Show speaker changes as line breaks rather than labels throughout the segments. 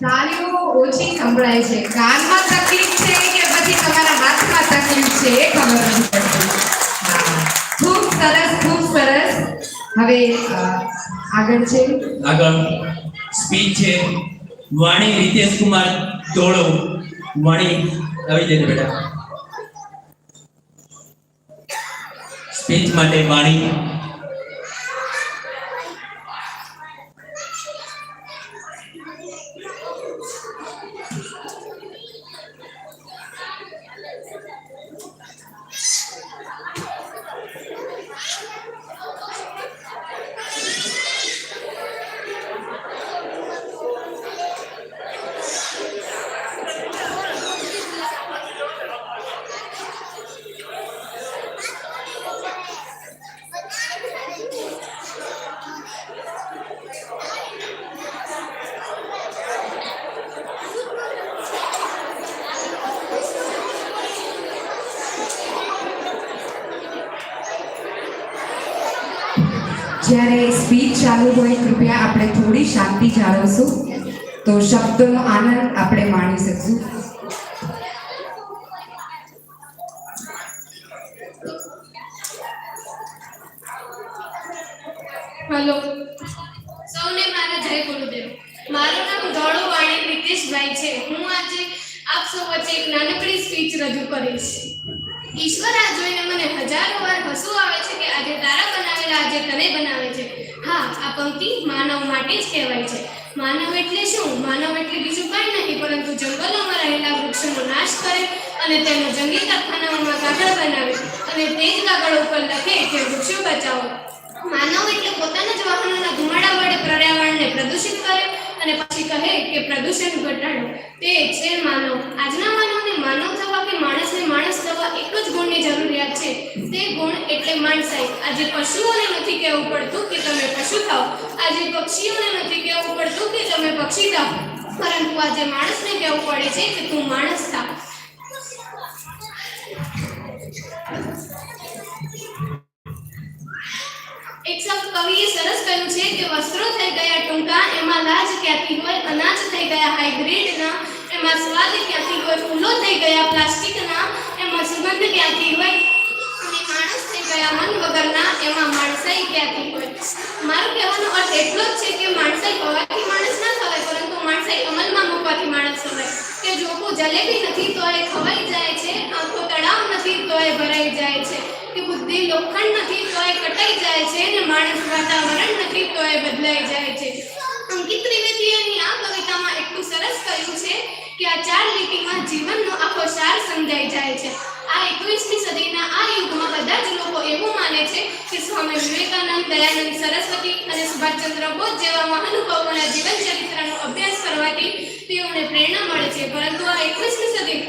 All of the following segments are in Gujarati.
તાળીઓ ઓછી સંભળાય છે, કાનમાં તકલીફ છે કે પછી તમારા હાથમાં તકલીફ છે એ ખબર નથી પડતી. ખૂબ સરસ, ખૂબ સરસ. હવે આગળ છે,
આગળ સ્પીચ છે વાણી રીતેશ કુમાર ધોળો. વાણી આવી જજો બેટા. સ્પીચ માટે વાણી.
જ્યારે સ્પીચ ચાલુ હોય કૃપયા આપણે થોડી શાંતિ જાળવશું તો શબ્દોનો આનંદ આપણે માણી શકશું.
હેલો, સૌને મારા જય ગુરુદેવ. મારું નામ ધોળો વાણી રીતેશભાઈ છે. હું આજે આપ સૌ વચ્ચે એક નાનકડી સ્પીચ રજૂ કરીશ. ઈશ્વર આ જોઈને મને હજારો વાર હસવું આવે છે કે આજે તારા બનાવેલા આજે તને બનાવે છે. હા, આ પંક્તિ માનવ માટે જ કહેવાય છે. માનવ એટલે શું? માનવ એટલે બીજું કંઈ નહીં પરંતુ જંગલોમાં રહેલા વૃક્ષોનો નાશ કરે અને તેનો જંગલી કારખાનાઓમાં કાગળ બનાવે અને તે જ કાગળ ઉપર લખે કે વૃક્ષો બચાવો. માનવ એટલે પોતાના જ વાહનોના ધુમાડા વડે પર્યાવરણને પ્રદૂષિત કરે અને પછી કહે કે પ્રદૂષણ ઘટાડો. તે છે માનવ. આજના માનવને માનવ થવા કે માણસને માણસ થવા એક જ ગુણની જરૂરિયાત છે. તે ગુણ એટલે માણસાઈ. આજે પશુઓને નથી કહેવું પડતું કે તમે પશુ થાઓ, આજે પક્ષીઓને નથી કહેવું પડતું કે તમે પક્ષી થાઓ, પરંતુ આજે માણસને કહેવું પડે છે કે તું માણસ થા. એક શબ્દ કવિએ સરસ કહ્યું છે કે વસ્ત્રો થઈ ગયા ટૂંકા, એમાં લાજ ક્યાંથી હોય? અનાજ થઈ ગયા હાઇબ્રિડના, એમાં સ્વાદ ક્યાંથી હોય? ફૂલો થઈ ગયા પ્લાસ્ટિકના, એમાં સુગંધ ક્યાંથી હોય? અને માણસ થઈ ગયા મન વગરના, એમાં માણસાઈ ક્યાંથી હોય? મારું કહેવાનો અર્થ એટલો જ છે કે માણસાઈ હોવાથી માણસ ના થવાય, પરંતુ માણસાઈ અમલમાં મૂકવાથી માણસ થવાય. કે જોકું જલેબી નથી તો એ ખવાઈ જાય છે, આંખો તળાવ નથી તો એ ભરાઈ જાય છે, કે બુદ્ધિ લોખંડ નથી તો એ કટાઈ જાય છે, ને માણસ વાતાવરણ નથી તો એ બદલાઈ જાય છે. અંકિત ત્રિવેદીની આ કવિતામાં એટલું સરસ કહ્યું છે કે આ 4 લીટીમાં જીવનનો આખો સાર સમજાઈ જાય છે. આ 21મી સદીના આ યુગમાં બધા જ લોકો એવું માને છે કે સ્વામી વિવેકાનંદ, દયાનંદ સરસ્વતી અને સુભાષચંદ્ર બોઝ જેવા મહાનુભાવોના જીવન ચરિત્રનો અભ્યાસ કરવાથી તેઓને પ્રેરણા મળે છે, પરંતુ આ 21મી સદી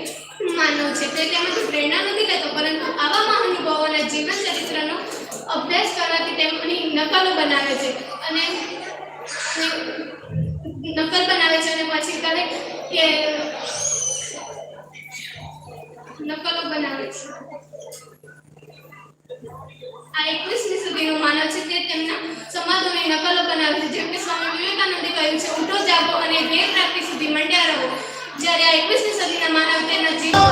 માનવ છે તે તેમાંથી પ્રેરણા નથી લેતો, પરંતુ આવા મહાનુભાવોના જીવન ચરિત્રનો અભ્યાસ કરવાથી તેમની નકલો બનાવે છે અને પછી કહે કે નકલો બનાવે છે. આ 21મી સદીનો માનવ છે તે તેમના સમાજોની નકલો બનાવે છે. જેમ કે સ્વામી વિવેકાનંદે કહ્યું છે, ઉઠો જાગો અને ધ્યેય પ્રાપ્તિ સુધી મંડ્યા રહો. જ્યારે આ 21મી સદીના માનવ તેના જીવન